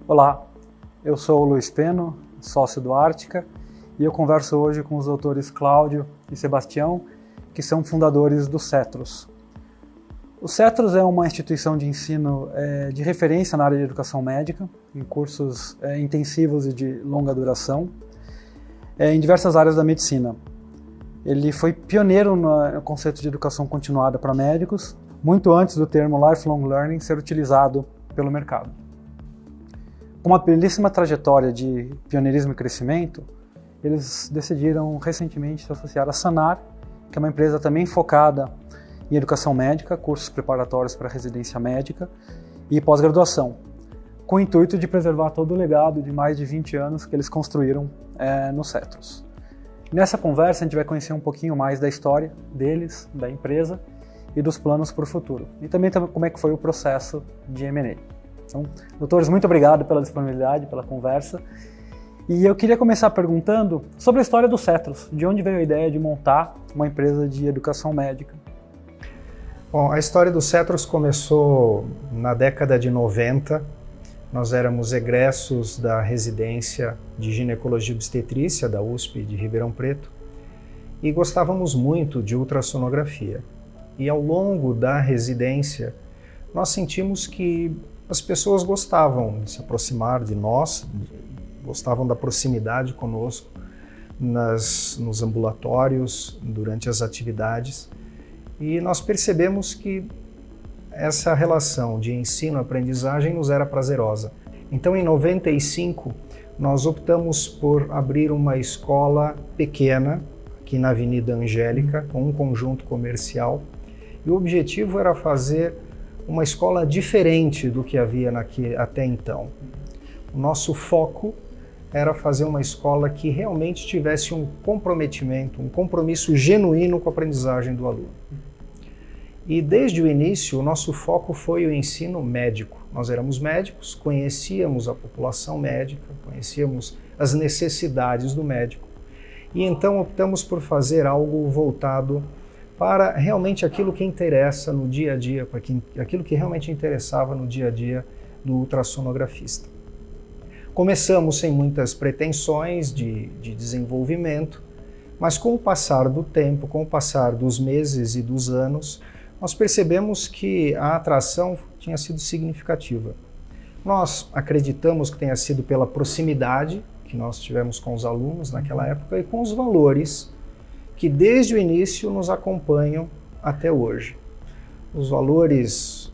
Olá, eu sou o Luiz Peno, sócio do Ártica, e eu converso hoje com os doutores Cláudio e Sebastião, que são fundadores do CETROS. O CETROS é uma instituição de ensino de referência na área de educação médica, em cursos intensivos e de longa duração, em diversas áreas da medicina. Ele foi pioneiro no conceito de educação continuada para médicos, muito antes do termo Lifelong Learning ser utilizado pelo mercado. Com uma belíssima trajetória de pioneirismo e crescimento, eles decidiram recentemente se associar à Sanar, que é uma empresa também focada em educação médica, cursos preparatórios para residência médica e pós-graduação, com o intuito de preservar todo o legado de mais de 20 anos que eles construíram no CETROS. Nessa conversa a gente vai conhecer um pouquinho mais da história deles, da empresa e dos planos para o futuro. E também como é que foi o processo de M&A. Então, doutores, muito obrigado pela disponibilidade, pela conversa. E eu queria começar perguntando sobre a história do CETROS. De onde veio a ideia de montar uma empresa de educação médica? Bom, a história do CETROS começou na década de 90. Nós éramos egressos da residência de ginecologia e obstetrícia da USP de Ribeirão Preto e gostávamos muito de ultrassonografia. E ao longo da residência, nós sentimos que as pessoas gostavam de se aproximar de nós, gostavam da proximidade conosco nos ambulatórios, durante as atividades. E nós percebemos que essa relação de ensino-aprendizagem nos era prazerosa. Então, em 95, nós optamos por abrir uma escola pequena, aqui na Avenida Angélica, com um conjunto comercial. E o objetivo era fazer uma escola diferente do que havia até então. O nosso foco era fazer uma escola que realmente tivesse um comprometimento, um compromisso genuíno com a aprendizagem do aluno. E desde o início, o nosso foco foi o ensino médico. Nós éramos médicos, conhecíamos a população médica, conhecíamos as necessidades do médico. E então optamos por fazer algo voltado para realmente aquilo que interessa no dia a dia, para aquilo que realmente interessava no dia a dia do ultrassonografista. Começamos sem muitas pretensões de desenvolvimento, mas com o passar do tempo, com o passar dos meses e dos anos, nós percebemos que a atração tinha sido significativa. Nós acreditamos que tenha sido pela proximidade que nós tivemos com os alunos naquela época e com os valores que desde o início nos acompanham até hoje. Os valores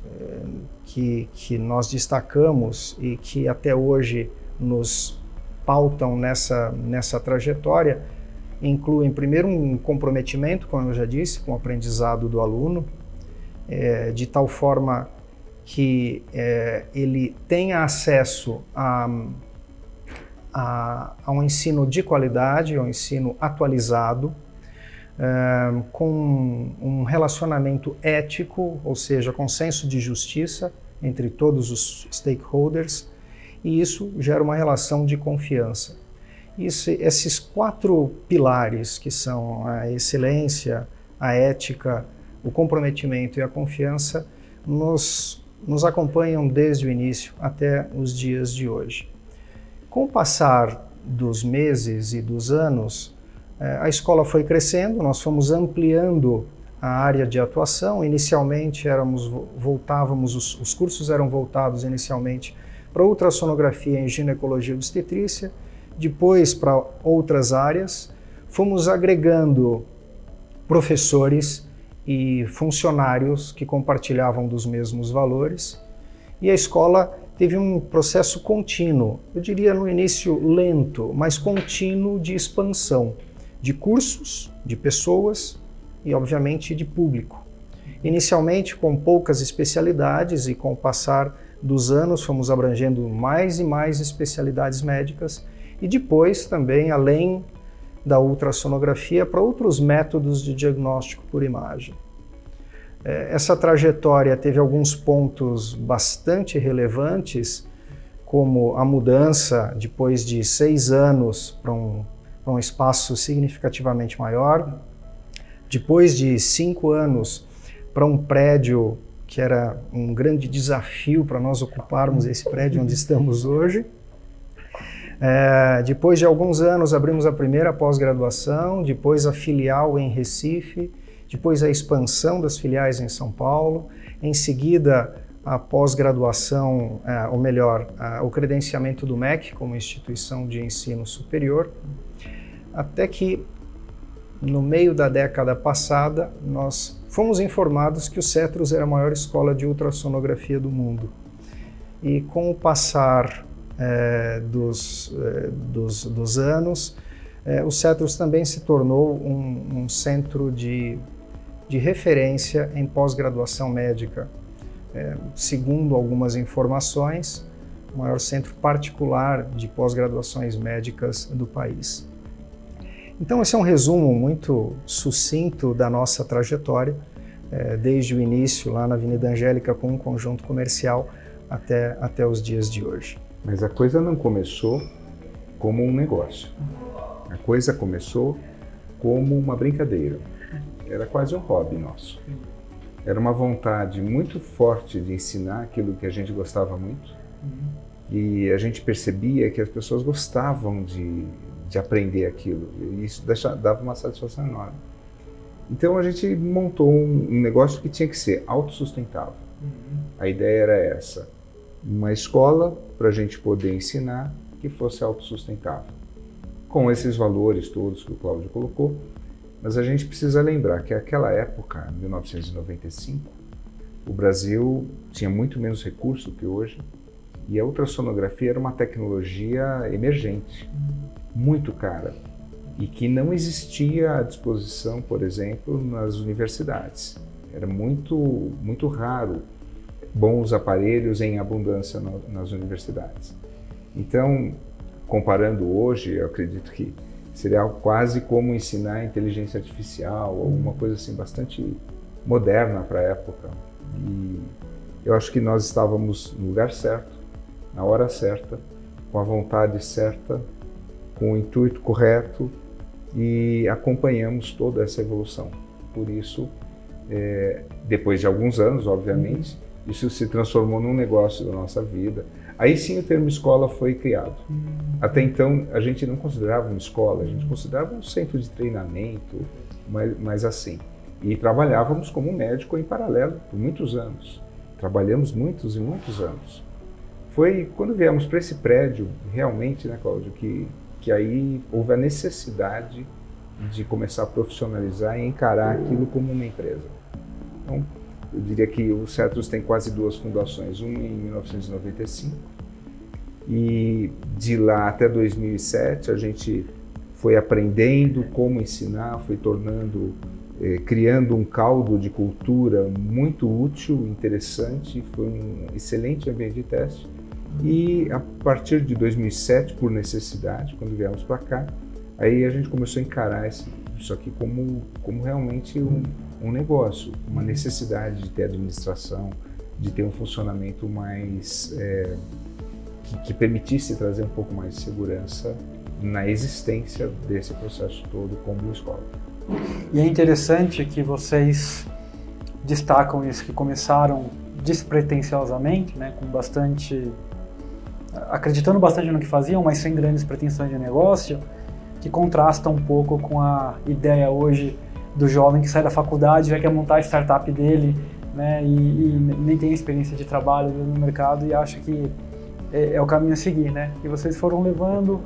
que nós destacamos e que até hoje nos pautam nessa trajetória incluem, primeiro, um comprometimento, como eu já disse, com o aprendizado do aluno, de tal forma que ele tenha acesso a um ensino de qualidade, a um ensino atualizado, com um relacionamento ético, ou seja, com senso de justiça entre todos os stakeholders, e isso gera uma relação de confiança. Esses 4 pilares, que são a excelência, a ética, o comprometimento e a confiança, nos acompanham desde o início até os dias de hoje. Com o passar dos meses e dos anos, a escola foi crescendo, nós fomos ampliando a área de atuação. Inicialmente os cursos eram voltados inicialmente para ultrassonografia em ginecologia e obstetrícia, depois para outras áreas. Fomos agregando professores e funcionários que compartilhavam dos mesmos valores, e a escola teve um processo contínuo, eu diria no início lento, mas contínuo de expansão, de cursos, de pessoas e, obviamente, de público. Inicialmente com poucas especialidades, e com o passar dos anos fomos abrangendo mais e mais especialidades médicas, e depois também, além da ultrassonografia, para outros métodos de diagnóstico por imagem. Essa trajetória teve alguns pontos bastante relevantes, como a mudança, depois de 6 anos, para um espaço significativamente maior, depois de 5 anos, para um prédio que era um grande desafio para nós ocuparmos esse prédio onde estamos hoje. Depois de alguns anos abrimos a primeira pós-graduação, depois a filial em Recife, depois a expansão das filiais em São Paulo, em seguida a pós-graduação, ou melhor, o credenciamento do MEC como instituição de ensino superior, até que no meio da década passada nós fomos informados que o CETROS era a maior escola de ultrassonografia do mundo. E com o passar dos anos, o CETROS também se tornou um centro de referência em pós-graduação médica. Segundo algumas informações, o maior centro particular de pós-graduações médicas do país. Então esse é um resumo muito sucinto da nossa trajetória, desde o início lá na Avenida Angélica com um conjunto comercial até os dias de hoje. Mas a coisa não começou como um negócio. A coisa começou como uma brincadeira. Era quase um hobby nosso. Era uma vontade muito forte de ensinar aquilo que a gente gostava muito. E a gente percebia que as pessoas gostavam de aprender aquilo. E isso dava uma satisfação enorme. Então a gente montou um negócio que tinha que ser autossustentável. A ideia era essa. Uma escola para a gente poder ensinar que fosse autossustentável. Com esses valores todos que o Cláudio colocou, mas a gente precisa lembrar que naquela época, 1995, o Brasil tinha muito menos recurso que hoje e a ultrassonografia era uma tecnologia emergente, muito cara e que não existia à disposição, por exemplo, nas universidades. Era muito raro bons aparelhos em abundância nas universidades. Então, comparando hoje, eu acredito que seria quase como ensinar inteligência artificial, ou alguma coisa assim bastante moderna para a época. E eu acho que nós estávamos no lugar certo, na hora certa, com a vontade certa, com o intuito correto e acompanhamos toda essa evolução. Por isso, depois de alguns anos, obviamente, isso se transformou num negócio da nossa vida. Aí sim o termo escola foi criado. Até então a gente não considerava uma escola, a gente considerava um centro de treinamento, mas assim. E trabalhávamos como médico em paralelo por muitos anos. Trabalhamos muitos e muitos anos. Foi quando viemos para esse prédio, realmente, né, Cláudio, que aí houve a necessidade de começar a profissionalizar e encarar aquilo como uma empresa. Então, eu diria que o CETROS tem quase 2 fundações, uma em 1995 e de lá até 2007 a gente foi aprendendo como ensinar, foi criando um caldo de cultura muito útil, interessante, foi um excelente ambiente de teste e a partir de 2007, por necessidade, quando viemos para cá, aí a gente começou a encarar isso aqui como realmente um negócio, uma necessidade de ter administração, de ter um funcionamento mais que permitisse trazer um pouco mais de segurança na existência desse processo todo como escola. E é interessante que vocês destacam isso, que começaram despretensiosamente, né, acreditando bastante no que faziam, mas sem grandes pretensões de negócio, que contrasta um pouco com a ideia hoje do jovem que sai da faculdade, já quer montar a startup dele, né, e nem tem experiência de trabalho no mercado e acha que é o caminho a seguir, né? E vocês foram levando,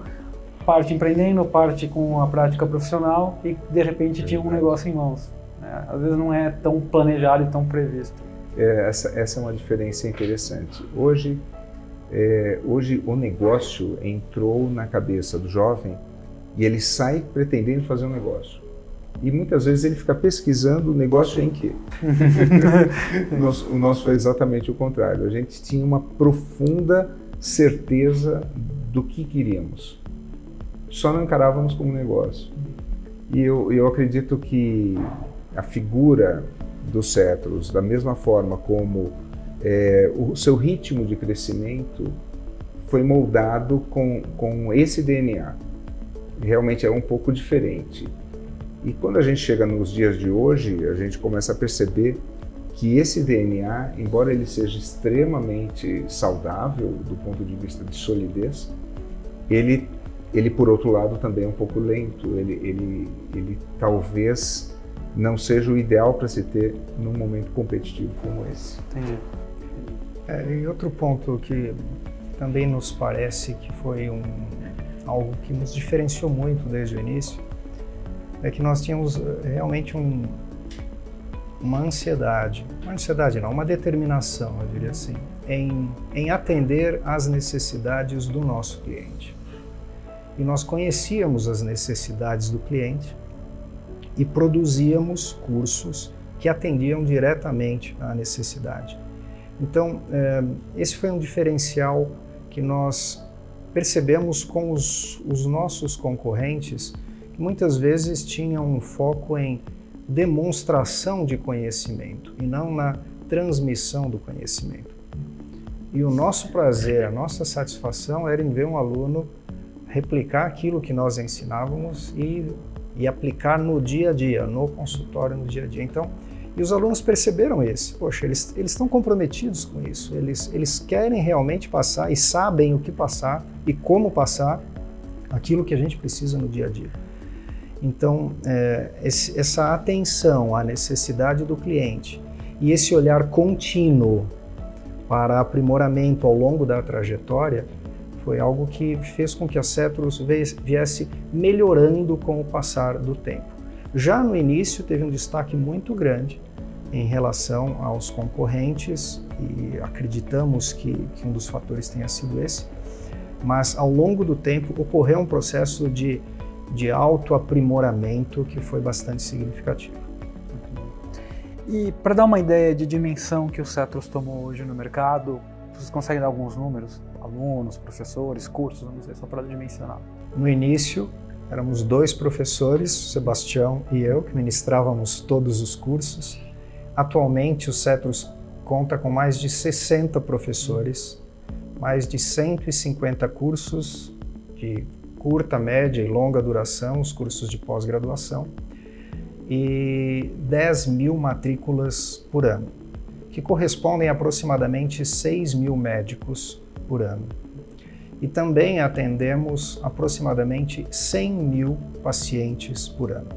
parte empreendendo, parte com a prática profissional e de repente tinha um negócio em mãos, né? Às vezes não é tão planejado e tão previsto. Essa é uma diferença interessante. Hoje o negócio entrou na cabeça do jovem e ele sai pretendendo fazer um negócio. E muitas vezes ele fica pesquisando o negócio em quê? O nosso foi exatamente o contrário. A gente tinha uma profunda certeza do que queríamos. Só não encarávamos como negócio. E eu acredito que a figura do CETROS, da mesma forma como o seu ritmo de crescimento foi moldado com esse DNA. Realmente é um pouco diferente. E quando a gente chega nos dias de hoje, a gente começa a perceber que esse DNA, embora ele seja extremamente saudável do ponto de vista de solidez, ele por outro lado também é um pouco lento, ele talvez não seja o ideal para se ter num momento competitivo como esse. Entendi. E outro ponto que também nos parece que foi algo que nos diferenciou muito desde o início, é que nós tínhamos realmente uma determinação, eu diria assim, em atender às necessidades do nosso cliente. E nós conhecíamos as necessidades do cliente e produzíamos cursos que atendiam diretamente à necessidade. Então, esse foi um diferencial que nós percebemos com os nossos concorrentes, que muitas vezes tinham um foco em demonstração de conhecimento e não na transmissão do conhecimento. E o nosso prazer, a nossa satisfação era em ver um aluno replicar aquilo que nós ensinávamos e aplicar no dia a dia, no consultório, no dia a dia. Então, e os alunos perceberam isso. Poxa, eles estão comprometidos com isso. Eles querem realmente passar e sabem o que passar e como passar aquilo que a gente precisa no dia a dia. Então, essa atenção à necessidade do cliente e esse olhar contínuo para aprimoramento ao longo da trajetória foi algo que fez com que a Cetros viesse melhorando com o passar do tempo. Já no início teve um destaque muito grande em relação aos concorrentes e acreditamos que um dos fatores tenha sido esse, mas ao longo do tempo ocorreu um processo de autoaprimoramento que foi bastante significativo. E para dar uma ideia de dimensão que o Cetros tomou hoje no mercado, vocês conseguem dar alguns números? Alunos, professores, cursos, não sei, só para dimensionar. No início, éramos 2 professores, Sebastião e eu, que ministrávamos todos os cursos. Atualmente, o Cetros conta com mais de 60 professores, mais de 150 cursos de curta, média e longa duração, os cursos de pós-graduação, e 10.000 matrículas por ano, que correspondem a aproximadamente 6.000 médicos por ano. E também atendemos aproximadamente 100.000 pacientes por ano.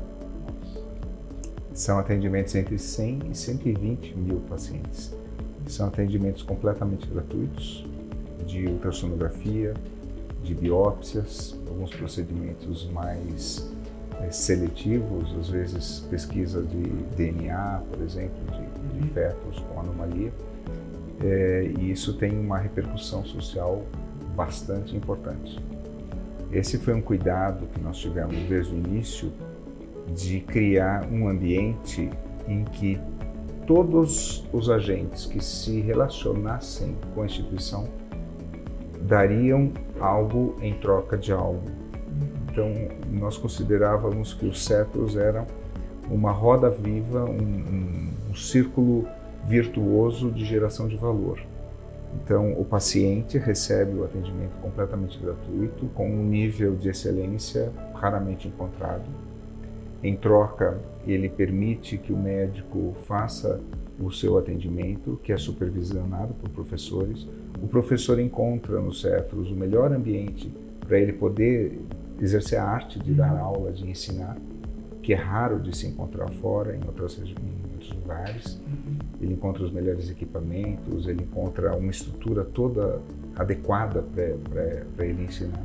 São atendimentos entre 100 e 120 mil pacientes. São atendimentos completamente gratuitos, de ultrassonografia, de biópsias, alguns procedimentos mais seletivos, às vezes pesquisa de DNA, por exemplo, de fetos com anomalia. E isso tem uma repercussão social bastante importante. Esse foi um cuidado que nós tivemos desde o início de criar um ambiente em que todos os agentes que se relacionassem com a instituição dariam algo em troca de algo. Então, nós considerávamos que os Cetros eram uma roda viva, um círculo virtuoso de geração de valor. Então, o paciente recebe o atendimento completamente gratuito, com um nível de excelência raramente encontrado. Em troca, ele permite que o médico faça o seu atendimento, que é supervisionado por professores. O professor encontra no Cetros o melhor ambiente para ele poder exercer a arte de dar aula, de ensinar, que é raro de se encontrar fora, em outros lugares. Ele encontra os melhores equipamentos, ele encontra uma estrutura toda adequada para ele ensinar.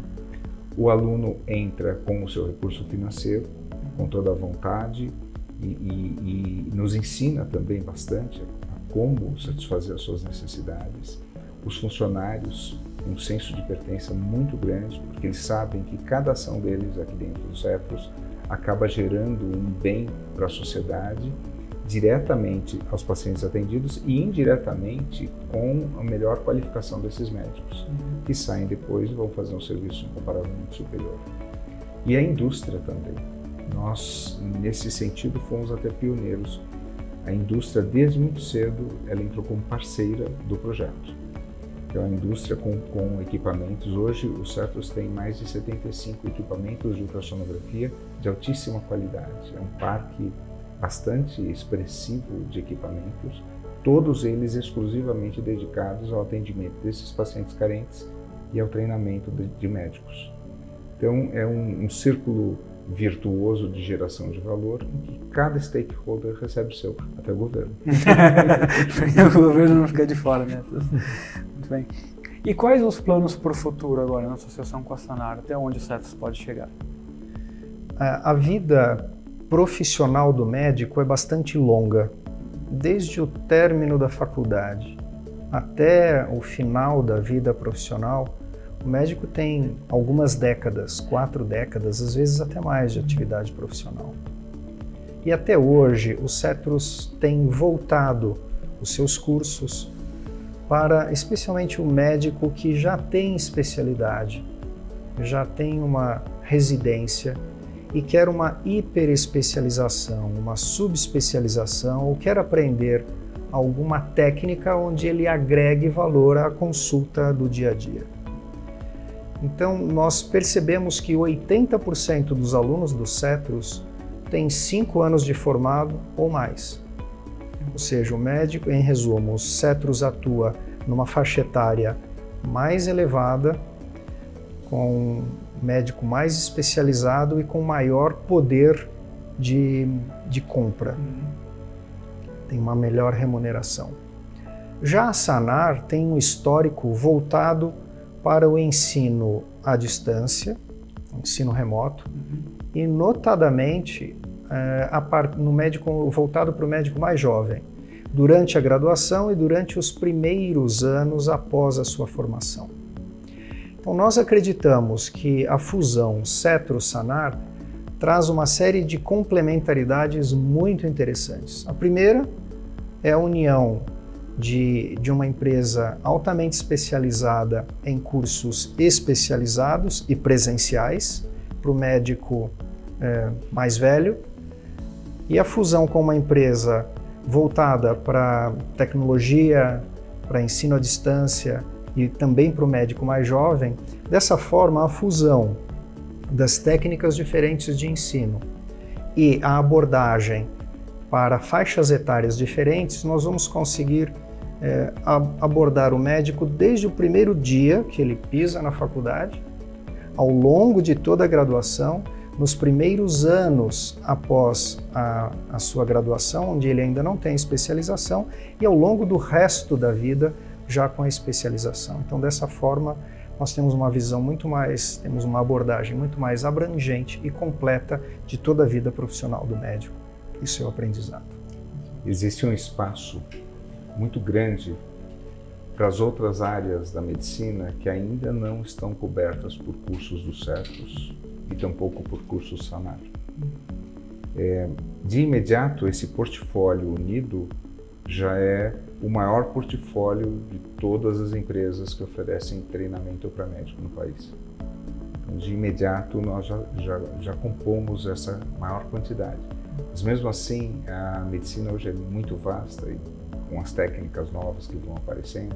O aluno entra com o seu recurso financeiro, com toda a vontade, e nos ensina também bastante a como satisfazer as suas necessidades. Os funcionários têm um senso de pertença muito grande, porque eles sabem que cada ação deles aqui dentro do Cetros acaba gerando um bem para a sociedade, diretamente aos pacientes atendidos e indiretamente com a melhor qualificação desses médicos, que saem depois e vão fazer um serviço incomparavelmente superior. E a indústria também. Nós, nesse sentido, fomos até pioneiros. A indústria, desde muito cedo, ela entrou como parceira do projeto. Então, a indústria com equipamentos, hoje o Cetros tem mais de 75 equipamentos de ultrassonografia de altíssima qualidade. É um parque bastante expressivo de equipamentos todos eles exclusivamente dedicados ao atendimento desses pacientes carentes e ao treinamento de médicos. Então, é um círculo virtuoso de geração de valor em que cada stakeholder recebe o seu, até o governo. O governo não fica de fora, né? Muito bem. E quais os planos para o futuro agora na associação com a Sanar? Até onde o Cetros pode chegar? A vida profissional do médico é bastante longa. Desde o término da faculdade até o final da vida profissional, o médico tem algumas décadas, 4 décadas, às vezes até mais de atividade profissional. E até hoje o Cetros tem voltado os seus cursos para especialmente o médico que já tem especialidade, já tem uma residência e quer uma hiperespecialização, uma subespecialização ou quer aprender alguma técnica onde ele agregue valor à consulta do dia a dia. Então, nós percebemos que 80% dos alunos do Cetros têm 5 anos de formado ou mais. Ou seja, o médico, em resumo, o Cetros atua numa faixa etária mais elevada, com um médico mais especializado e com maior poder de compra. Tem uma melhor remuneração. Já a Sanar tem um histórico voltado para o ensino à distância, ensino remoto, e notadamente no médico, voltado para o médico mais jovem, durante a graduação e durante os primeiros anos após a sua formação. Então, nós acreditamos que a fusão Cetros-Sanar traz uma série de complementaridades muito interessantes. A primeira é a união de uma empresa altamente especializada em cursos especializados e presenciais para o médico mais velho, e a fusão com uma empresa voltada para tecnologia, para ensino à distância e também para o médico mais jovem. Dessa forma, a fusão das técnicas diferentes de ensino e a abordagem para faixas etárias diferentes, nós vamos conseguir abordar o médico desde o primeiro dia que ele pisa na faculdade, ao longo de toda a graduação, nos primeiros anos após a sua graduação, onde ele ainda não tem especialização, e ao longo do resto da vida já com a especialização. Então, dessa forma, nós temos uma visão temos uma abordagem muito mais abrangente e completa de toda a vida profissional do médico e seu aprendizado. Existe um espaço muito grande para as outras áreas da medicina que ainda não estão cobertas por cursos do Cetros e tampouco por cursos Sanar. De imediato, esse portfólio unido já é o maior portfólio de todas as empresas que oferecem treinamento para médico no país. Então, de imediato, nós já compomos essa maior quantidade. Mas mesmo assim, a medicina hoje é muito vasta e com as técnicas novas que vão aparecendo,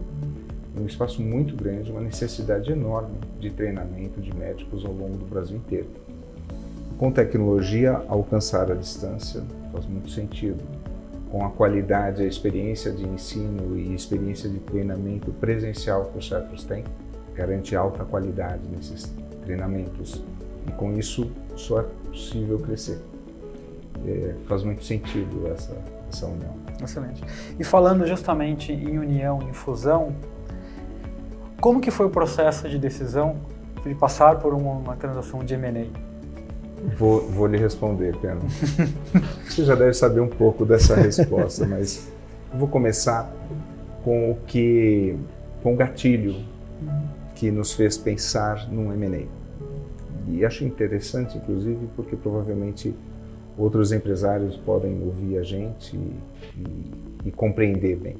um espaço muito grande, uma necessidade enorme de treinamento de médicos ao longo do Brasil inteiro. Com tecnologia, alcançar a distância faz muito sentido. Com a qualidade, a experiência de ensino e experiência de treinamento presencial que o Cetros tem, garante alta qualidade nesses treinamentos. E com isso, só é possível crescer. Faz muito sentido essa união. Excelente. E falando justamente em união, em fusão, como que foi o processo de decisão de passar por uma transação de M&A? Vou lhe responder, Pena. Você já deve saber um pouco dessa resposta, mas eu vou começar com o gatilho que nos fez pensar num M&A. E acho interessante, inclusive, porque provavelmente outros empresários podem ouvir a gente e compreender bem.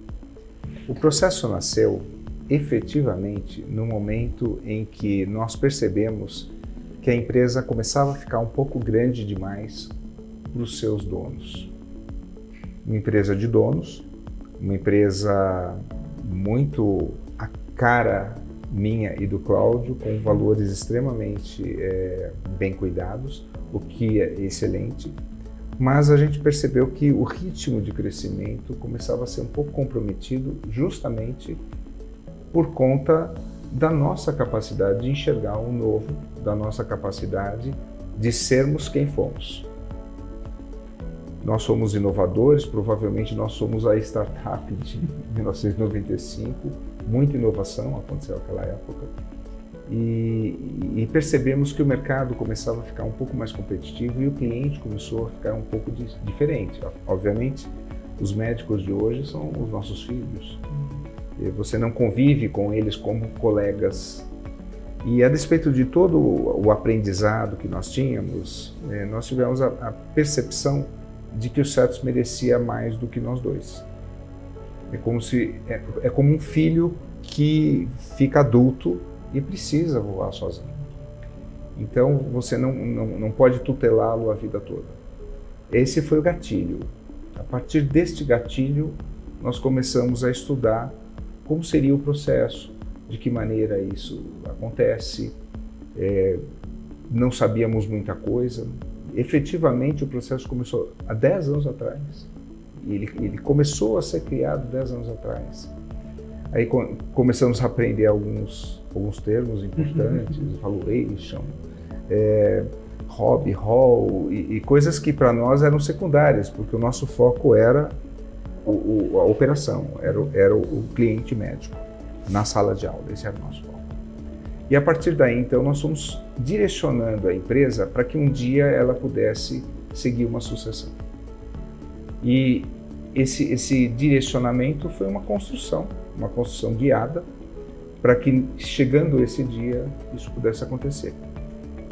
O processo nasceu efetivamente no momento em que nós percebemos que a empresa começava a ficar um pouco grande demais para os seus donos. Uma empresa de donos, uma empresa muito a cara minha e do Cláudio, com valores extremamente bem cuidados, o que é excelente, mas a gente percebeu que o ritmo de crescimento começava a ser um pouco comprometido justamente por conta da nossa capacidade de enxergar o novo, da nossa capacidade de sermos quem fomos. Nós somos inovadores, provavelmente nós somos a startup de 1995, muita inovação aconteceu naquela época, e percebemos que o mercado começava a ficar um pouco mais competitivo e o cliente começou a ficar um pouco diferente. Obviamente, os médicos de hoje são os nossos filhos. Você não convive com eles como colegas. E a despeito de todo o aprendizado que nós tínhamos, nós tivemos a percepção de que o Cetros merecia mais do que nós dois. É como um filho que fica adulto e precisa voar sozinho. Então você não pode tutelá-lo a vida toda. Esse foi o gatilho. A partir deste gatilho, nós começamos a estudar como seria o processo, de que maneira isso acontece. Não sabíamos muita coisa. Efetivamente, o processo começou há 10 anos atrás. Ele começou a ser criado 10 anos atrás. Aí começamos a aprender alguns termos importantes, valuation, hobby, hall, e coisas que para nós eram secundárias, porque o nosso foco era a operação, era o cliente médico na sala de aula, esse era o nosso foco. E a partir daí, então, nós fomos direcionando a empresa para que um dia ela pudesse seguir uma sucessão. E esse direcionamento foi uma construção guiada para que, chegando esse dia, isso pudesse acontecer.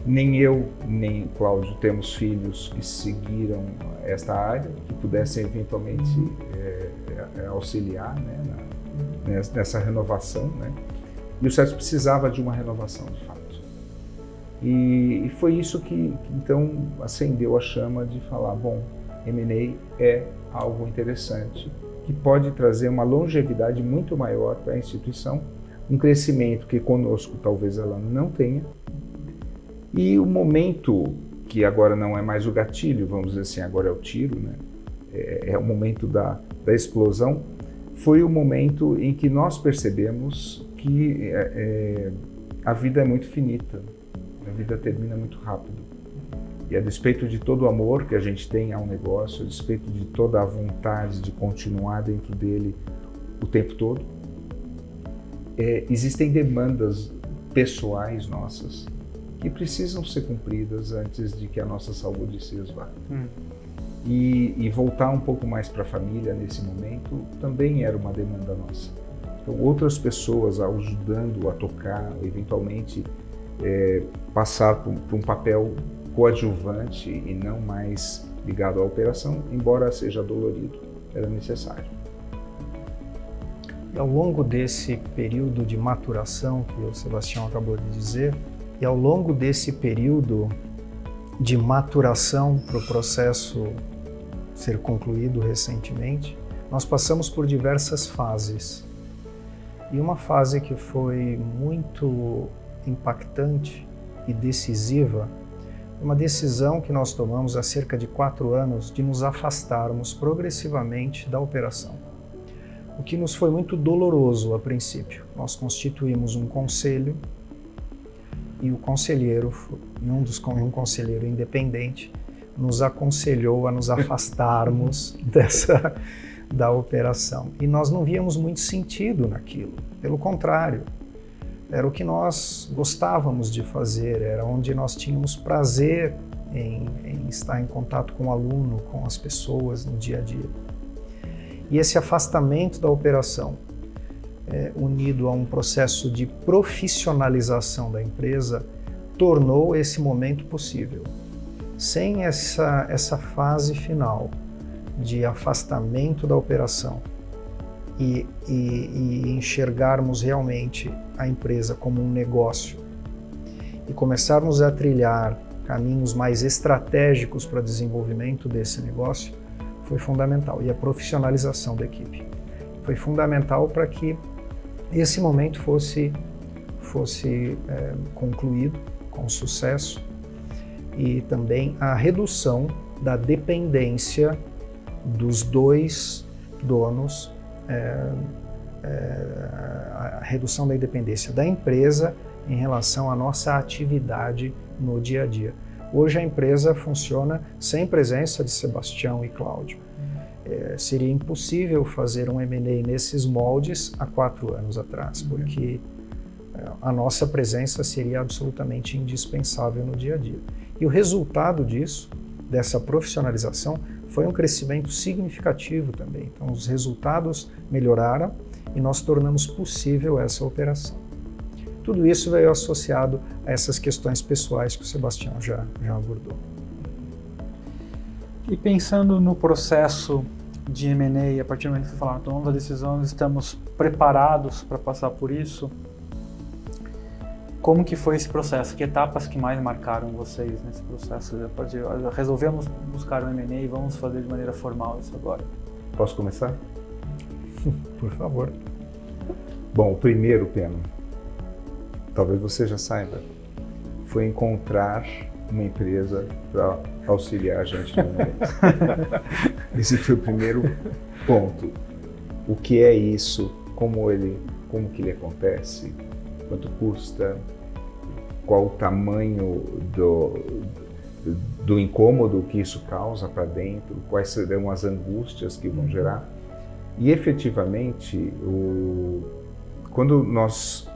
Nem eu, nem Cláudio temos filhos que seguiram esta área, que pudessem eventualmente auxiliar, né, nessa renovação, né? E o Cetros precisava de uma renovação, de fato. E foi isso que então acendeu a chama de falar, bom, M&A é algo interessante, que pode trazer uma longevidade muito maior para a instituição, um crescimento que conosco talvez ela não tenha. E o momento que agora não é mais o gatilho, vamos dizer assim, agora é o tiro, né? É o momento da explosão, foi o momento em que nós percebemos que a vida é muito finita, a vida termina muito rápido. E a despeito de todo o amor que a gente tem ao negócio, a despeito de toda a vontade de continuar dentro dele o tempo todo, existem demandas pessoais nossas que precisam ser cumpridas antes de que a nossa saúde se esvai. E voltar um pouco mais para a família nesse momento também era uma demanda nossa. Então, outras pessoas ajudando a tocar, eventualmente passar por um papel coadjuvante e não mais ligado à operação, embora seja dolorido, era necessário. E ao longo desse período de maturação que o Sebastião acabou de dizer, e ao longo desse período de maturação para o processo ser concluído recentemente, nós passamos por diversas fases. E uma fase que foi muito impactante e decisiva, uma decisão que nós tomamos há cerca de 4 anos de nos afastarmos progressivamente da operação. O que nos foi muito doloroso a princípio. Nós constituímos um conselho e o conselheiro, um conselheiro independente, nos aconselhou a nos afastarmos da operação. E nós não víamos muito sentido naquilo. Pelo contrário, era o que nós gostávamos de fazer, era onde nós tínhamos prazer em estar em contato com o aluno, com as pessoas no dia a dia. E esse afastamento da operação, unido a um processo de profissionalização da empresa, tornou esse momento possível. Sem essa fase final de afastamento da operação e enxergarmos realmente a empresa como um negócio e começarmos a trilhar caminhos mais estratégicos para o desenvolvimento desse negócio, foi fundamental. E a profissionalização da equipe foi fundamental para que esse momento fosse concluído com sucesso, e também a redução da dependência dos dois donos, a redução da independência da empresa em relação à nossa atividade no dia a dia. Hoje a empresa funciona sem presença de Sebastião e Cláudio. Seria impossível fazer um M&A nesses moldes há 4 anos atrás, porque a nossa presença seria absolutamente indispensável no dia a dia. E o resultado disso, dessa profissionalização, foi um crescimento significativo também. Então os resultados melhoraram e nós tornamos possível essa operação. Tudo isso veio associado a essas questões pessoais que o Sebastião já abordou. E pensando no processo de M&A, a partir do momento que você fala, tomamos a decisão, estamos preparados para passar por isso, como que foi esse processo? Que etapas que mais marcaram vocês nesse processo? Resolvemos buscar um M&A e vamos fazer de maneira formal isso agora. Posso começar? Por favor. Bom, o primeiro, Pena, talvez você já saiba, foi encontrar uma empresa para auxiliar a gente no M&A. Esse foi o primeiro ponto. O que é isso? Como que ele acontece? Quanto custa? Qual o tamanho do incômodo que isso causa para dentro? Quais serão as angústias que vão gerar? E efetivamente, quando nós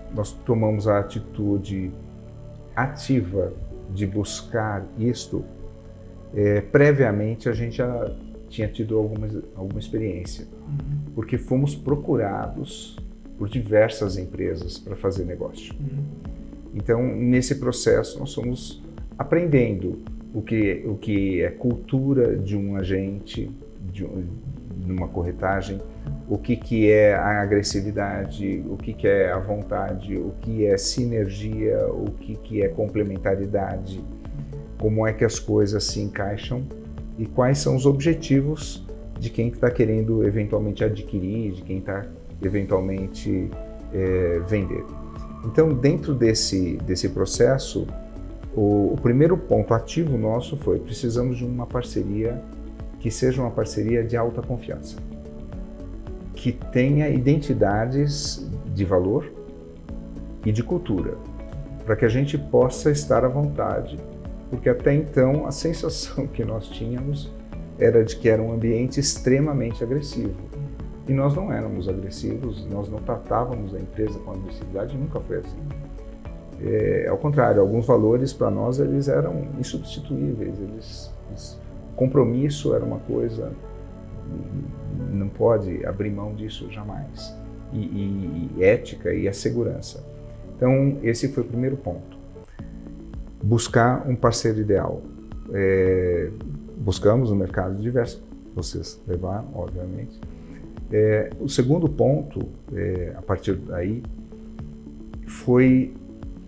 tomamos a atitude ativa de buscar isto, previamente a gente já tinha tido alguma experiência, porque fomos procurados por diversas empresas para fazer negócio. Então, nesse processo, nós fomos aprendendo o que é cultura de um agente, numa corretagem, o que é a agressividade, o que é a vontade, o que é sinergia, o que é complementaridade, como é que as coisas se encaixam e quais são os objetivos de quem está querendo eventualmente adquirir, de quem está eventualmente vender. Então, dentro desse processo, o primeiro ponto ativo nosso foi: precisamos de uma parceria que seja uma parceria de alta confiança, que tenha identidades de valor e de cultura, para que a gente possa estar à vontade, porque até então a sensação que nós tínhamos era de que era um ambiente extremamente agressivo. E nós não éramos agressivos, nós não tratávamos a empresa com agressividade, nunca foi assim. Ao contrário, alguns valores para nós eles eram insubstituíveis, compromisso era uma coisa, não pode abrir mão disso jamais, e ética e a segurança. Então esse foi o primeiro ponto, buscar um parceiro ideal. Buscamos no mercado diverso, vocês levaram, obviamente. O segundo ponto, a partir daí, foi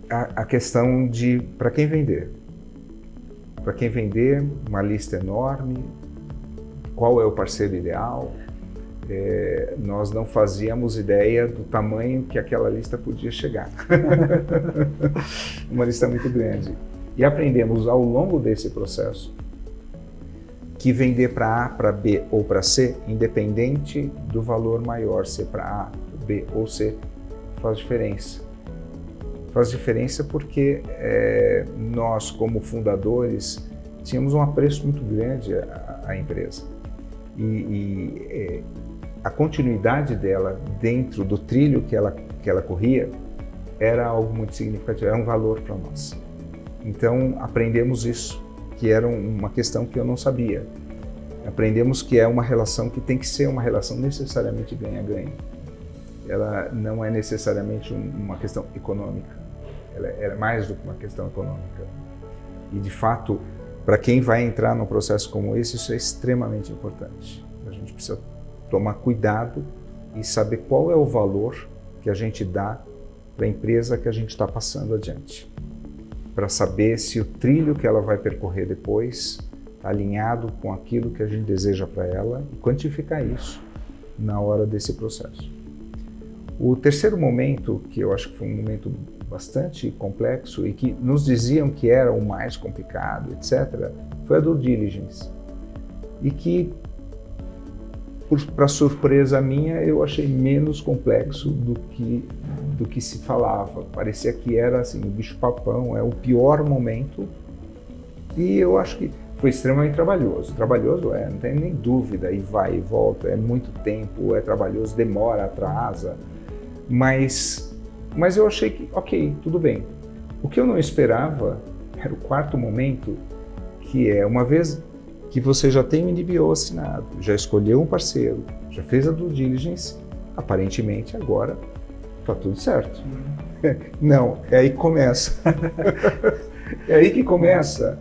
a questão de para quem vender. Para quem vender, uma lista enorme, qual é o parceiro ideal. Nós não fazíamos ideia do tamanho que aquela lista podia chegar. Uma lista muito grande. E aprendemos ao longo desse processo que vender para A, para B ou para C, independente do valor maior, ser para A, B ou C, faz diferença. Faz diferença porque nós, como fundadores, tínhamos um apreço muito grande à empresa. E a continuidade dela dentro do trilho que ela corria era algo muito significativo, era um valor para nós. Então, aprendemos isso, que era uma questão que eu não sabia. Aprendemos que é uma relação que tem que ser uma relação necessariamente ganha-ganha. Ela não é necessariamente uma questão econômica, ela é mais do que uma questão econômica. E, de fato, para quem vai entrar num processo como esse, isso é extremamente importante. A gente precisa tomar cuidado e saber qual é o valor que a gente dá para a empresa que a gente está passando adiante, para saber se o trilho que ela vai percorrer depois está alinhado com aquilo que a gente deseja para ela e quantificar isso na hora desse processo. O terceiro momento, que eu acho que foi um momento bastante complexo e que nos diziam que era o mais complicado, etc., foi a due diligence. e que, para surpresa minha, eu achei menos complexo do que se falava. Parecia que era assim, o bicho-papão, é o pior momento, e eu acho que foi extremamente trabalhoso. Trabalhoso não tem nem dúvida, e vai e volta, é muito tempo, é trabalhoso, demora, atrasa, mas eu achei que, ok, tudo bem. O que eu não esperava era o quarto momento, que é uma vez que você já tem o NDBO assinado, já escolheu um parceiro, já fez a due diligence, aparentemente agora está tudo certo. Não, é aí que começa. É aí que começa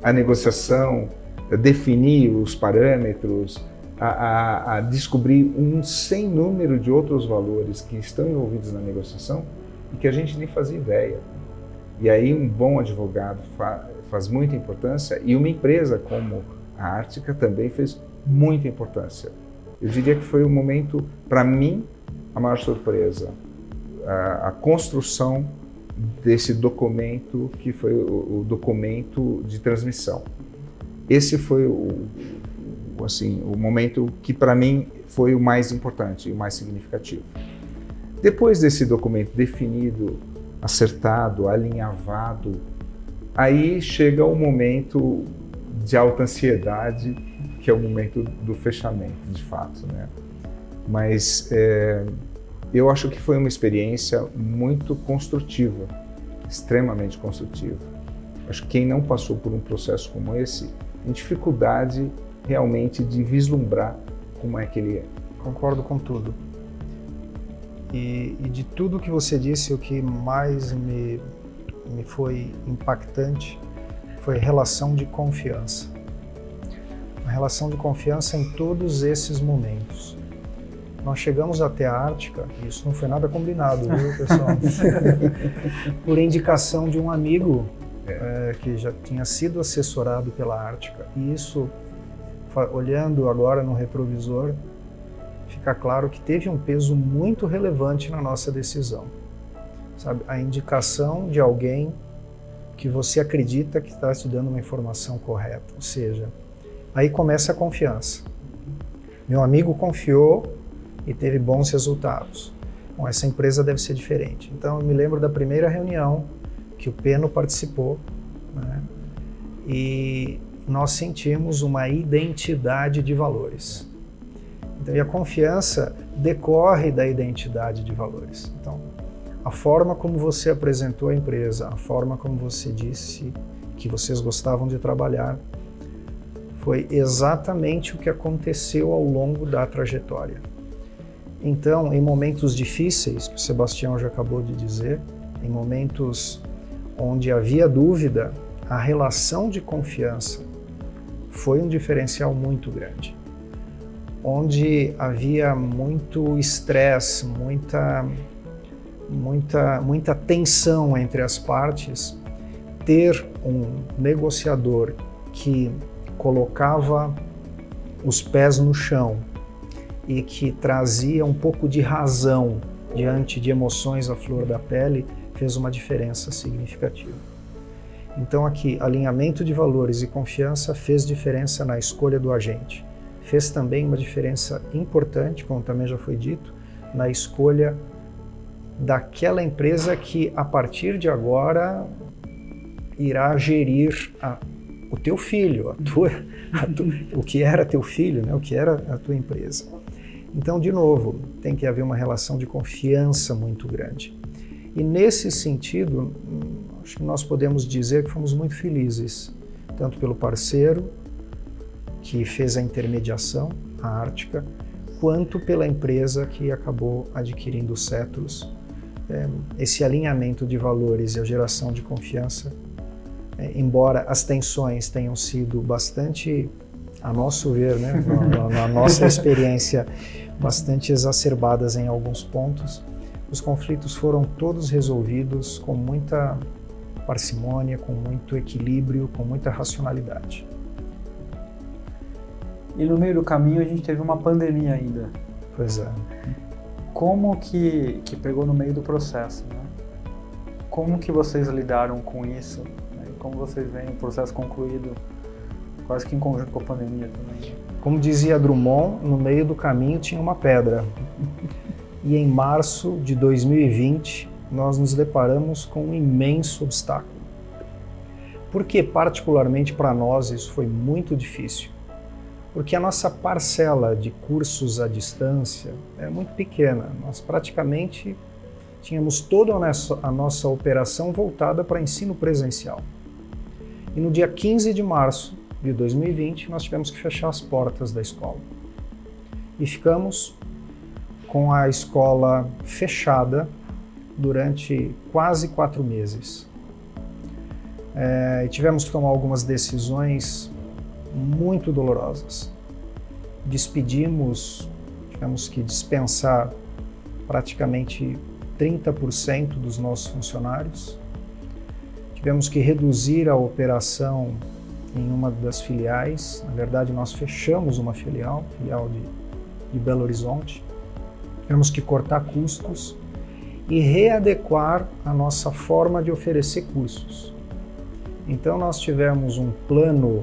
a negociação, a definir os parâmetros, a descobrir um sem número de outros valores que estão envolvidos na negociação e que a gente nem fazia ideia. E aí um bom advogado faz muita importância, e uma empresa como a Ártica também fez muita importância. Eu diria que foi o momento, para mim, a maior surpresa, a construção desse documento, que foi o documento de transmissão. Esse foi o momento que para mim foi o mais importante e o mais significativo. Depois desse documento definido, acertado, alinhavado, aí chega o momento de alta ansiedade, que é o momento do fechamento, de fato, né? Mas eu acho que foi uma experiência muito construtiva, extremamente construtiva. Acho que quem não passou por um processo como esse tem dificuldade realmente de vislumbrar como é que ele é. Concordo com tudo. E de tudo que você disse, o que mais me foi impactante foi a relação de confiança. A relação de confiança em todos esses momentos. Nós chegamos até a Ártica, e isso não foi nada combinado, viu, pessoal? Por indicação de um amigo que já tinha sido assessorado pela Ártica. E isso, olhando agora no retrovisor, fica claro que teve um peso muito relevante na nossa decisão. Sabe? A indicação de alguém que você acredita que está te dando uma informação correta. Ou seja, aí começa a confiança. Meu amigo confiou e teve bons resultados. Bom, essa empresa deve ser diferente. Então, eu me lembro da primeira reunião que o Peno participou, né? E nós sentimos uma identidade de valores. Então, e a confiança decorre da identidade de valores. Então, a forma como você apresentou a empresa, a forma como você disse que vocês gostavam de trabalhar, foi exatamente o que aconteceu ao longo da trajetória. Então, em momentos difíceis, que o Sebastião já acabou de dizer, em momentos onde havia dúvida, a relação de confiança foi um diferencial muito grande. Onde havia muito estresse, muita tensão entre as partes, ter um negociador que colocava os pés no chão e que trazia um pouco de razão diante de emoções à flor da pele, fez uma diferença significativa. Então aqui, alinhamento de valores e confiança fez diferença na escolha do agente. Fez também uma diferença importante, como também já foi dito, na escolha daquela empresa que, a partir de agora, irá gerir o teu filho, o que era teu filho, né? O que era a tua empresa. Então, de novo, tem que haver uma relação de confiança muito grande. E nesse sentido, acho que nós podemos dizer que fomos muito felizes, tanto pelo parceiro que fez a intermediação, a Ártica, quanto pela empresa que acabou adquirindo o Cetrus. Esse alinhamento de valores e a geração de confiança, embora as tensões tenham sido bastante, a nosso ver, né, na nossa experiência, bastante exacerbadas em alguns pontos, os conflitos foram todos resolvidos com muita parcimônia, com muito equilíbrio, com muita racionalidade. E no meio do caminho a gente teve uma pandemia ainda. Pois é. Como que pegou no meio do processo, né? Como que vocês lidaram com isso? Né? Como vocês veem o processo concluído quase que em conjunto com a pandemia também. Como dizia Drummond, no meio do caminho tinha uma pedra. E em março de 2020, nós nos deparamos com um imenso obstáculo. Porque, particularmente para nós, isso foi muito difícil. Porque a nossa parcela de cursos à distância é muito pequena. Nós praticamente tínhamos toda a nossa operação voltada para ensino presencial. E no dia 15 de março de 2020, nós tivemos que fechar as portas da escola. E ficamos com a escola fechada durante quase 4 meses. E tivemos que tomar algumas decisões muito dolorosas. Tivemos que dispensar praticamente 30% dos nossos funcionários. Tivemos que reduzir a operação em uma das filiais. Na verdade, nós fechamos uma filial de Belo Horizonte. Tivemos que cortar custos e readequar a nossa forma de oferecer cursos. Então, nós tivemos um plano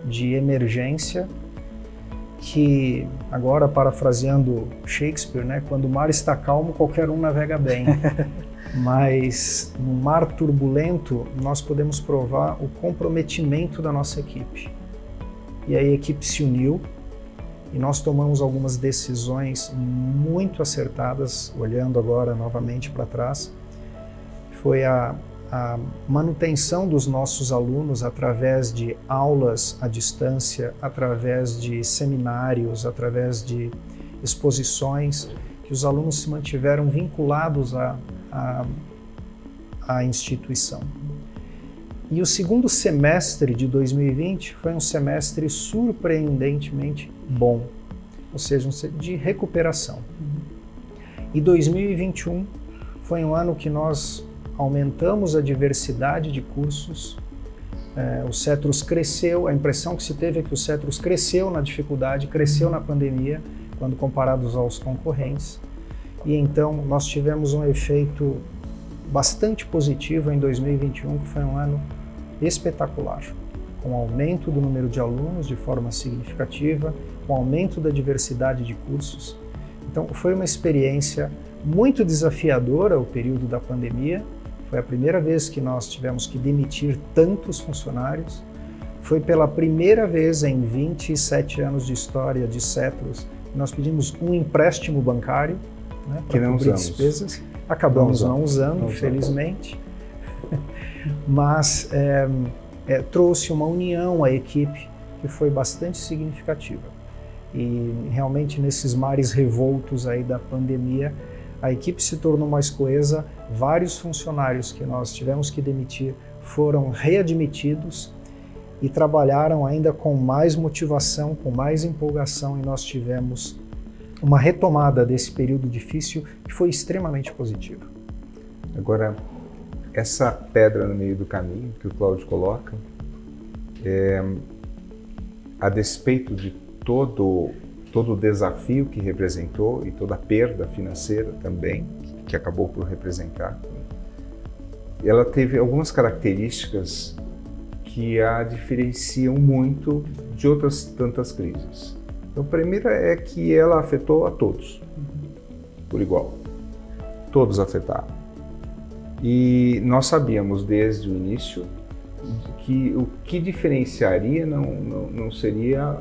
de emergência que, agora parafraseando Shakespeare, né, quando o mar está calmo, qualquer um navega bem. Mas no mar turbulento, nós podemos provar o comprometimento da nossa equipe. E aí a equipe se uniu e nós tomamos algumas decisões muito acertadas, olhando agora novamente para trás. Foi a manutenção dos nossos alunos através de aulas à distância, através de seminários, através de exposições, que os alunos se mantiveram vinculados à instituição. E o segundo semestre de 2020 foi um semestre surpreendentemente bom, ou seja, de recuperação. E 2021 foi um ano que nós aumentamos a diversidade de cursos, o Cetrus cresceu, a impressão que se teve é que o Cetrus cresceu na dificuldade, cresceu na pandemia, quando comparados aos concorrentes, e então nós tivemos um efeito bastante positivo em 2021, que foi um ano espetacular, com aumento do número de alunos de forma significativa, com aumento da diversidade de cursos. Então foi uma experiência muito desafiadora o período da pandemia. Foi a primeira vez que nós tivemos que demitir tantos funcionários. Foi pela primeira vez em 27 anos de história de Cetrus que nós pedimos um empréstimo bancário, né, para cobrir despesas. Acabamos não usando, felizmente. Mas trouxe uma união à equipe que foi bastante significativa. E realmente nesses mares revoltos aí da pandemia, a equipe se tornou mais coesa, vários funcionários que nós tivemos que demitir foram readmitidos e trabalharam ainda com mais motivação, com mais empolgação, e nós tivemos uma retomada desse período difícil que foi extremamente positiva. Agora, essa pedra no meio do caminho que o Cláudio coloca, a despeito de todo o desafio que representou e toda a perda financeira também, que acabou por representar, ela teve algumas características que a diferenciam muito de outras tantas crises. Então, a primeira é que ela afetou a todos, por igual. Todos afetaram. E nós sabíamos desde o início que o que diferenciaria não seria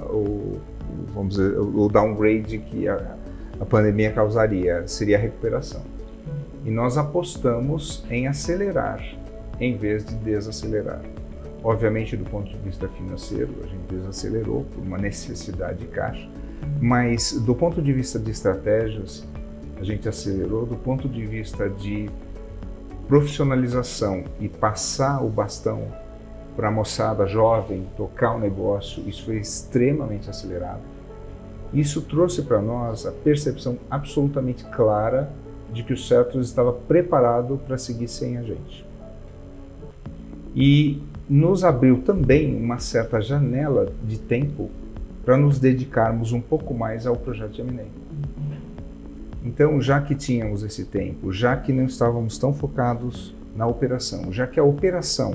vamos dizer, o downgrade que a pandemia causaria, seria a recuperação. E nós apostamos em acelerar, em vez de desacelerar. Obviamente, do ponto de vista financeiro, a gente desacelerou por uma necessidade de caixa, mas do ponto de vista de estratégias, a gente acelerou. Do ponto de vista de profissionalização e passar o bastão para a moçada jovem tocar o negócio, isso foi extremamente acelerado. Isso trouxe para nós a percepção absolutamente clara de que o Cetrus estava preparado para seguir sem a gente. E nos abriu também uma certa janela de tempo para nos dedicarmos um pouco mais ao projeto Gemini. Então, já que tínhamos esse tempo, já que não estávamos tão focados na operação, já que a operação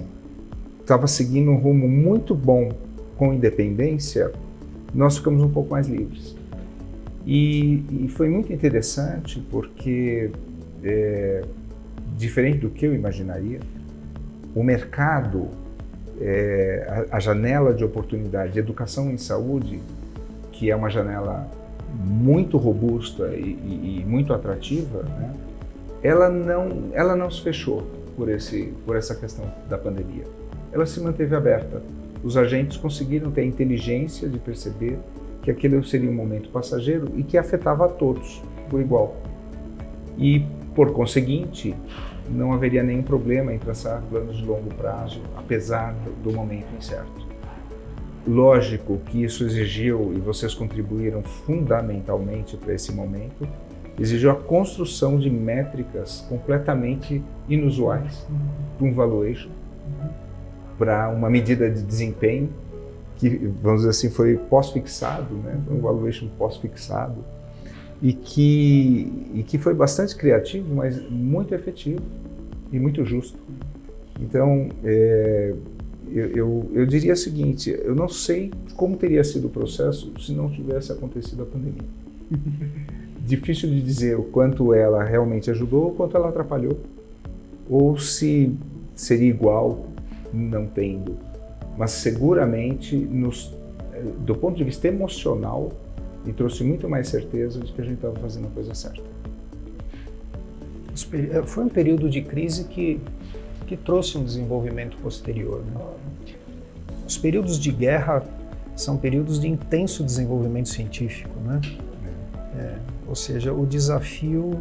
estava seguindo um rumo muito bom com independência, nós ficamos um pouco mais livres. E foi muito interessante porque, diferente do que eu imaginaria, o mercado, a janela de oportunidade de educação em saúde, que é uma janela muito robusta e muito atrativa, né, ela não se fechou por essa questão da pandemia. Ela se manteve aberta. Os agentes conseguiram ter a inteligência de perceber que aquele seria um momento passageiro e que afetava a todos por igual. E, por conseguinte, não haveria nenhum problema em traçar planos de longo prazo, apesar do momento incerto. Lógico que isso exigiu, e vocês contribuíram fundamentalmente para esse momento, exigiu a construção de métricas completamente inusuais, para um valuation, para uma medida de desempenho, que, vamos dizer assim, foi pós-fixado, né? Foi um valuation pós-fixado, e que foi bastante criativo, mas muito efetivo e muito justo. Então, eu diria o seguinte, eu não sei como teria sido o processo se não tivesse acontecido a pandemia. Difícil de dizer o quanto ela realmente ajudou, o quanto ela atrapalhou, ou se seria igual não tendo. Mas seguramente, do ponto de vista emocional, me trouxe muito mais certeza de que a gente estava fazendo a coisa certa. Foi um período de crise que trouxe um desenvolvimento posterior, né? Os períodos de guerra são períodos de intenso desenvolvimento científico, né? Ou seja, o desafio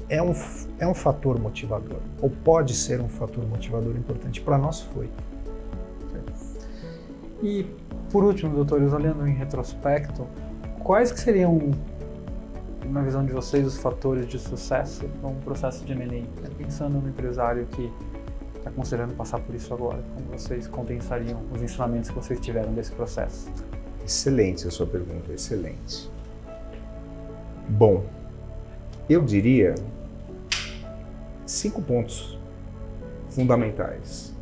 é um fator motivador, ou pode ser um fator motivador importante. Para nós foi. E, por último, doutores, olhando em retrospecto, quais que seriam, na visão de vocês, os fatores de sucesso para um processo de M&A? Pensando no empresário que está considerando passar por isso agora, como vocês condensariam os ensinamentos que vocês tiveram desse processo? Excelente a sua pergunta, excelente. Bom, eu diria 5 pontos fundamentais,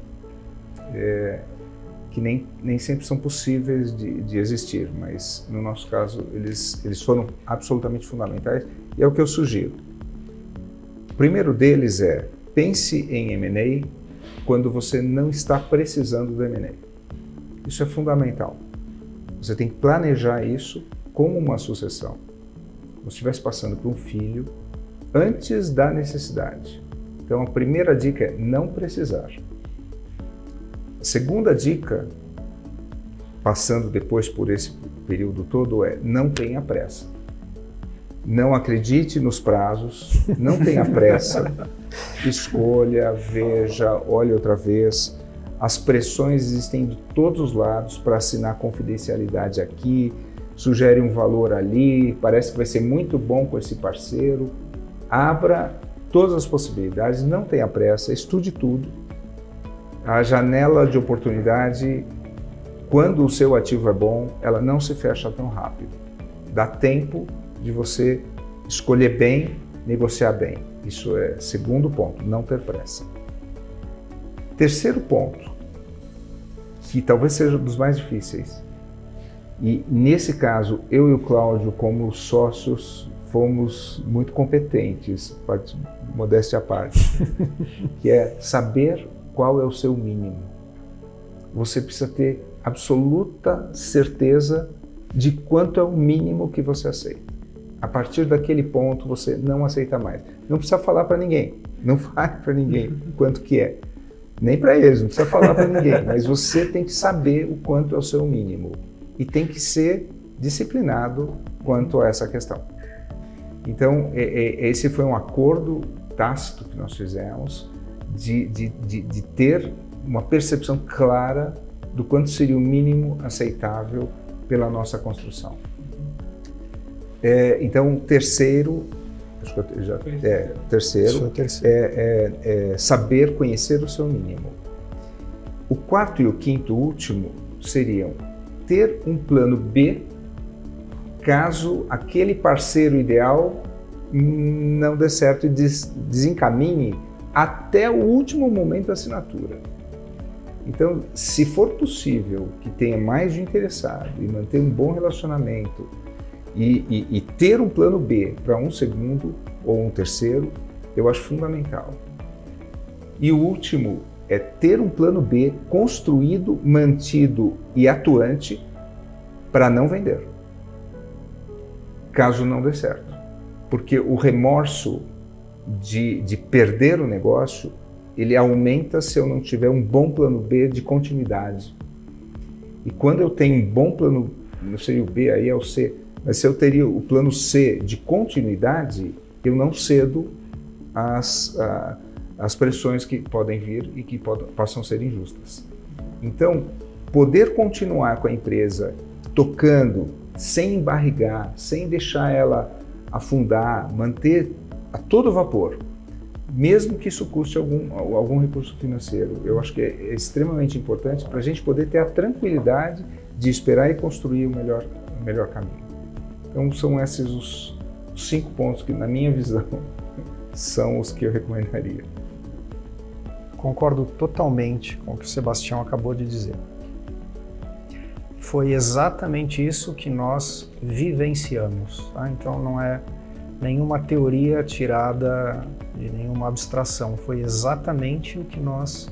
que nem sempre são possíveis de existir, mas no nosso caso eles foram absolutamente fundamentais e é o que eu sugiro. O primeiro deles é: pense em M&A quando você não está precisando do M&A. Isso é fundamental. Você tem que planejar isso como uma sucessão. Como se estivesse passando por um filho antes da necessidade. Então a primeira dica é não precisar. A segunda dica, passando depois por esse período todo, é não tenha pressa. Não acredite nos prazos, não tenha pressa. Escolha, veja, olhe outra vez. As pressões existem de todos os lados para assinar confidencialidade aqui, sugere um valor ali, parece que vai ser muito bom com esse parceiro. Abra todas as possibilidades, não tenha pressa, estude tudo. A janela de oportunidade, quando o seu ativo é bom, ela não se fecha tão rápido. Dá tempo de você escolher bem, negociar bem. Isso é segundo ponto, não ter pressa. Terceiro ponto, que talvez seja dos mais difíceis, e nesse caso eu e o Cláudio, como sócios, fomos muito competentes, modéstia à parte, que é saber qual é o seu mínimo. Você precisa ter absoluta certeza de quanto é o mínimo que você aceita. A partir daquele ponto você não aceita mais. Não precisa falar para ninguém, não fale para ninguém quanto que é. Nem para eles, não precisa falar para ninguém, mas você tem que saber o quanto é o seu mínimo e tem que ser disciplinado quanto a essa questão. Então, esse foi um acordo tácito que nós fizemos de ter uma percepção clara do quanto seria o mínimo aceitável pela nossa construção. Então, terceiro é saber conhecer o seu mínimo. O quarto e o quinto último seriam ter um plano B caso aquele parceiro ideal não dê certo e desencaminhe até o último momento da assinatura. Então, se for possível que tenha mais de um interessado e manter um bom relacionamento e ter um plano B para um segundo ou um terceiro, eu acho fundamental. E o último é ter um plano B construído, mantido e atuante para não vender, caso não dê certo. Porque o remorso de perder o negócio, ele aumenta se eu não tiver um bom plano B de continuidade. E quando eu tenho um bom plano, não sei o B, aí é o C, mas se eu teria o plano C de continuidade, eu não cedo as pressões que podem vir e que possam ser injustas. Então, poder continuar com a empresa tocando, sem embarrigar, sem deixar ela afundar, manter a todo vapor, mesmo que isso custe algum recurso financeiro, eu acho que é extremamente importante para a gente poder ter a tranquilidade de esperar e construir o melhor caminho. Então, são esses os 5 pontos que, na minha visão, são os que eu recomendaria. Concordo totalmente com o que o Sebastião acabou de dizer. Foi exatamente isso que nós vivenciamos, tá? Então não é nenhuma teoria tirada de nenhuma abstração, foi exatamente o que nós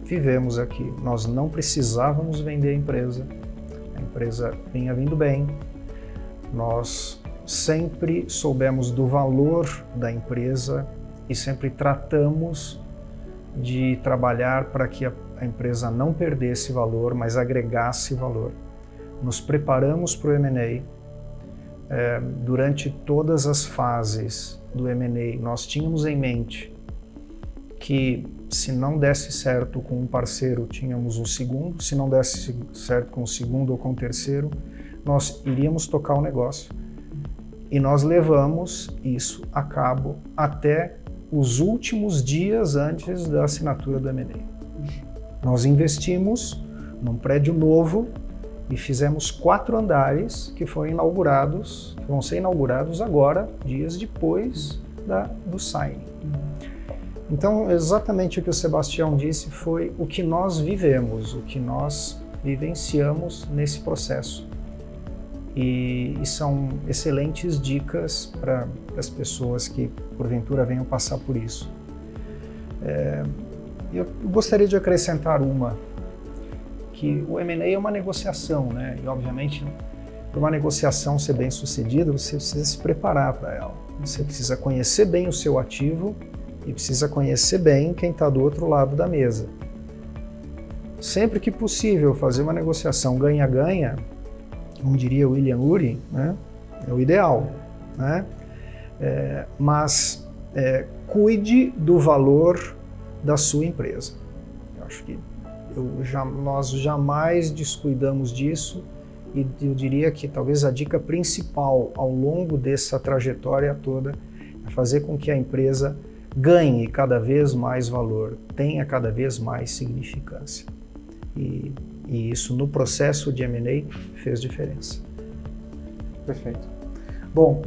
vivemos aqui. Nós não precisávamos vender a empresa vinha vindo bem, nós sempre soubemos do valor da empresa e sempre tratamos de trabalhar para que a empresa não perdesse valor, mas agregasse valor. Nos preparamos para o M&A. Durante todas as fases do M&A, nós tínhamos em mente que se não desse certo com um parceiro, tínhamos um segundo, se não desse certo com o segundo ou com o terceiro, nós iríamos tocar o negócio. E nós levamos isso a cabo até os últimos dias antes da assinatura do M&A. Nós investimos num prédio novo e fizemos 4 andares que vão ser inaugurados agora, dias depois do signing. Então, exatamente o que o Sebastião disse foi o que nós vivemos, o que nós vivenciamos nesse processo. E são excelentes dicas para as pessoas que, porventura, venham passar por isso. Eu gostaria de acrescentar que o M&A é uma negociação, né? E, obviamente, para uma negociação ser bem sucedida, você precisa se preparar para ela. Você precisa conhecer bem o seu ativo e precisa conhecer bem quem está do outro lado da mesa. Sempre que possível, fazer uma negociação ganha-ganha, como diria William Ury, né? É o ideal, né? Mas cuide do valor da sua empresa. Eu acho que nós jamais descuidamos disso e eu diria que talvez a dica principal ao longo dessa trajetória toda é fazer com que a empresa ganhe cada vez mais valor, tenha cada vez mais significância. E isso no processo de M&A fez diferença. Perfeito. Bom,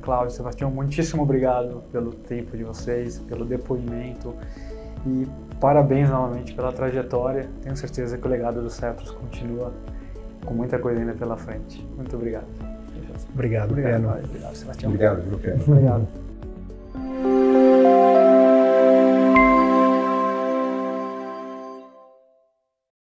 Cláudio, Sebastião, muitíssimo obrigado pelo tempo de vocês, pelo depoimento e parabéns novamente pela trajetória. Tenho certeza que o legado do Cetros continua com muita coisa ainda pela frente. Muito obrigado. Obrigado, Obrigado, Peno. Obrigado, Sebastião. Obrigado, Peno. Obrigado.